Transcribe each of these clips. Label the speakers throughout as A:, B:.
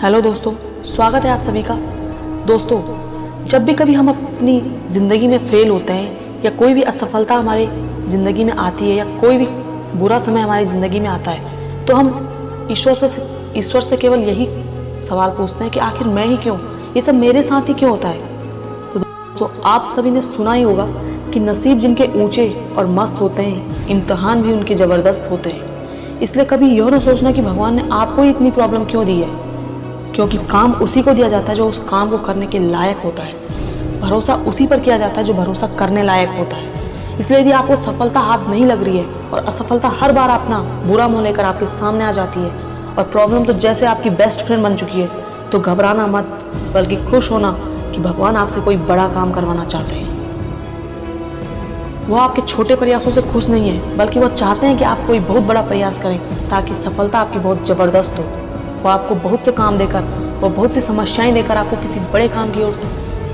A: Hello दोस्तों, स्वागत है आप सभी का। दोस्तों, जब भी कभी हम अपनी ज़िंदगी में फेल होते हैं या कोई भी असफलता हमारी ज़िंदगी में आती है या कोई भी बुरा समय हमारी ज़िंदगी में आता है, तो हम ईश्वर से केवल यही सवाल पूछते हैं कि आखिर मैं ही क्यों, ये सब मेरे साथ ही क्यों होता है। तो आप सभी ने सुना ही होगा कि नसीब जिनके ऊंचे और मस्त होते हैं, इम्तिहान भी उनके ज़बरदस्त होते हैं। इसलिए कभी यह ना सोचना कि भगवान ने आपको इतनी प्रॉब्लम क्यों दी है, क्योंकि काम उसी को दिया जाता है जो उस काम को करने के लायक होता है। भरोसा उसी पर किया जाता है जो भरोसा करने लायक होता है। इसलिए यदि आपको सफलता हाथ नहीं लग रही है और असफलता हर बार अपना बुरा मुंह लेकर आपके सामने आ जाती है और प्रॉब्लम तो जैसे आपकी बेस्ट फ्रेंड बन चुकी है, तो घबराना मत, बल्कि खुश होना कि भगवान आपसे कोई बड़ा काम करवाना चाहते हैं। वो आपके छोटे प्रयासों से खुश नहीं है, बल्कि वो चाहते हैं कि आप कोई बहुत बड़ा प्रयास करें ताकि सफलता आपकी बहुत ज़बरदस्त हो। वो आपको बहुत से काम देकर और बहुत सी समस्याएं देकर आपको किसी बड़े काम की ओर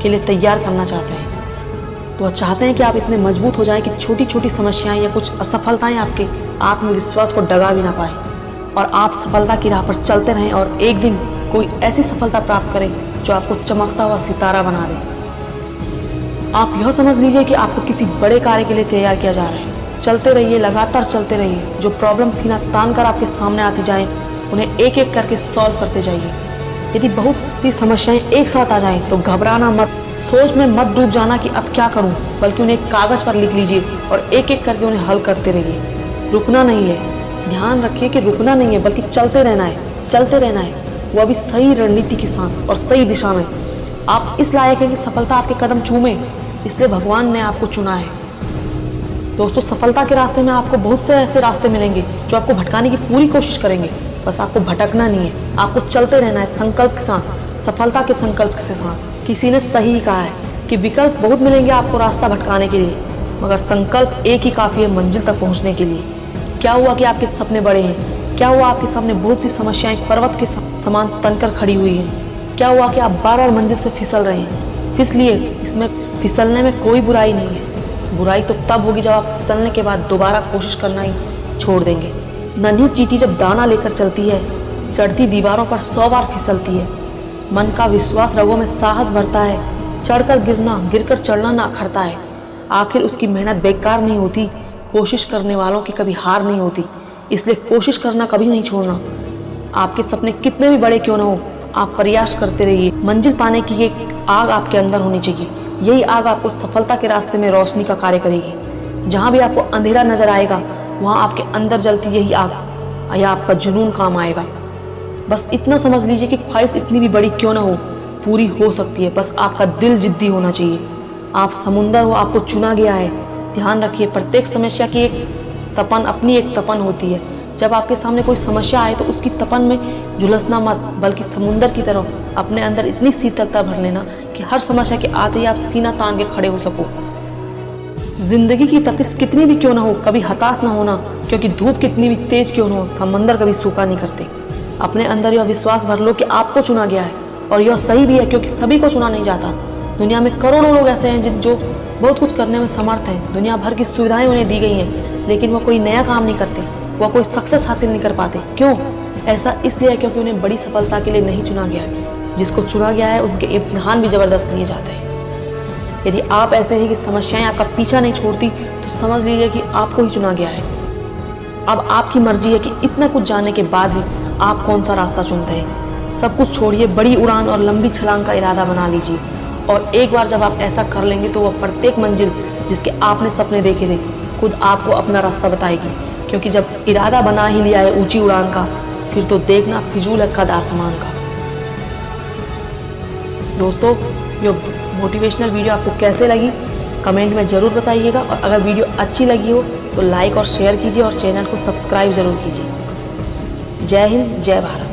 A: के लिए तैयार करना चाहते हैं। वो चाहते हैं कि आप इतने मजबूत हो जाएं कि छोटी छोटी समस्याएं या कुछ असफलताएं आपके आत्मविश्वास को डगा भी ना पाए और आप सफलता की राह पर चलते रहें और एक दिन कोई ऐसी सफलता प्राप्त करें जो आपको चमकता हुआ सितारा बना दे। आप यह समझ लीजिए कि आपको किसी बड़े कार्य के लिए तैयार किया जा रहा है। चलते रहिए, लगातार चलते रहिए। जो प्रॉब्लम सीना तान कर आपके सामने आती जाए, उन्हें एक एक करके सॉल्व करते जाइए। यदि बहुत सी समस्याएं एक साथ आ जाएं, तो घबराना मत, सोच में मत डूब जाना कि अब क्या करूं, बल्कि उन्हें कागज पर लिख लीजिए और एक एक करके उन्हें हल करते रहिए। रुकना नहीं है, ध्यान रखिए कि रुकना नहीं है, बल्कि चलते रहना है, चलते रहना है। वो अभी सही रणनीति के साथ और सही दिशा में। आप इस लायक है कि सफलता आपके कदम चूमे, इसलिए भगवान ने आपको चुना है। दोस्तों, सफलता के रास्ते में आपको बहुत से ऐसे रास्ते मिलेंगे जो आपको भटकाने की पूरी कोशिश करेंगे। बस आपको भटकना नहीं है, आपको चलते रहना है संकल्प के साथ, सफलता के संकल्प के साथ। किसी ने सही कहा है कि विकल्प बहुत मिलेंगे आपको रास्ता भटकाने के लिए, मगर संकल्प एक ही काफ़ी है मंजिल तक पहुंचने के लिए। क्या हुआ कि आपके सपने बड़े हैं? क्या हुआ आपके सामने बहुत सी समस्याएं पर्वत के समान तनकर खड़ी हुई हैं? क्या हुआ कि आप बार बार मंजिल से फिसल रहे हैं? फिसलिए, इसमें फिसलने में कोई बुराई नहीं है। बुराई तो तब होगी जब आप फिसलने के बाद दोबारा कोशिश करना ही छोड़ देंगे। नन्ही चींटी जब दाना लेकर चलती है, चढ़ती दीवारों पर 100 बार फिसलती है। मन का विश्वास रगों में साहस भरता है, चढ़कर गिरना, गिरकर चढ़ना ना अखरता है। आखिर उसकी मेहनत बेकार नहीं होती, कोशिश करने वालों की कभी हार नहीं होती। इसलिए कोशिश करना कभी नहीं छोड़ना। आपके सपने कितने भी बड़े क्यों ना हो, आप प्रयास करते रहिए। मंजिल पाने की एक आग आपके अंदर होनी चाहिए। यही आग आपको सफलता के रास्ते में रोशनी का कार्य करेगी। जहाँ भी आपको अंधेरा नजर आएगा, वहाँ आपके अंदर जलती यही आग या आपका जुनून काम आएगा। बस इतना समझ लीजिए कि ख्वाहिश इतनी भी बड़ी क्यों ना हो, पूरी हो सकती है। बस आपका दिल जिद्दी होना चाहिए। आप समुंदर हो, आपको चुना गया है। ध्यान रखिए, प्रत्येक समस्या की एक तपन, अपनी एक तपन होती है। जब आपके सामने कोई समस्या आए तो उसकी तपन में झुलसना मत, बल्कि समुंदर की तरह अपने अंदर इतनी शीतलता भर लेना कि हर समस्या के आते ही आप सीना तान के खड़े हो सको। जिंदगी की तपिश कितनी भी क्यों ना हो, कभी हताश ना होना, क्योंकि धूप कितनी भी तेज क्यों ना हो, समंदर कभी सूखा नहीं करते। अपने अंदर यह विश्वास भर लो कि आपको चुना गया है, और यह सही भी है, क्योंकि सभी को चुना नहीं जाता। दुनिया में करोड़ों लोग ऐसे हैं जो बहुत कुछ करने में समर्थ हैं। दुनिया भर की सुविधाएं उन्हें दी गई हैं, लेकिन वह कोई नया काम नहीं करते, वह कोई सक्सेस हासिल नहीं कर पाते। क्यों? ऐसा इसलिए है क्योंकि उन्हें बड़ी सफलता के लिए नहीं चुना गया है। जिसको चुना गया है उनके इम्तिहान भी जबरदस्त लिए जाते हैं। यदि आप ऐसे हैं कि समस्याएं आपका पीछा नहीं छोड़ती, तो समझ लीजिए कि आपको ही चुना गया है। अब आपकी मर्जी है कि इतना कुछ जानने के बाद भी आप कौन सा रास्ता चुनते हैं। सब कुछ छोड़िए, बड़ी उड़ान और लंबी छलांग का इरादा बना लीजिए, और एक बार जब आप ऐसा कर लेंगे तो वह प्रत्येक मंजिल जिसके आपने सपने देखे थे खुद आपको अपना रास्ता बताएगी। क्योंकि जब इरादा बना ही लिया है ऊंची उड़ान का, फिर तो देखना फिजूल है कद आसमान का। दोस्तों, जो मोटिवेशनल वीडियो आपको कैसे लगी कमेंट में ज़रूर बताइएगा, और अगर वीडियो अच्छी लगी हो तो लाइक और शेयर कीजिए और चैनल को सब्सक्राइब ज़रूर कीजिए। जय हिंद, जय भारत।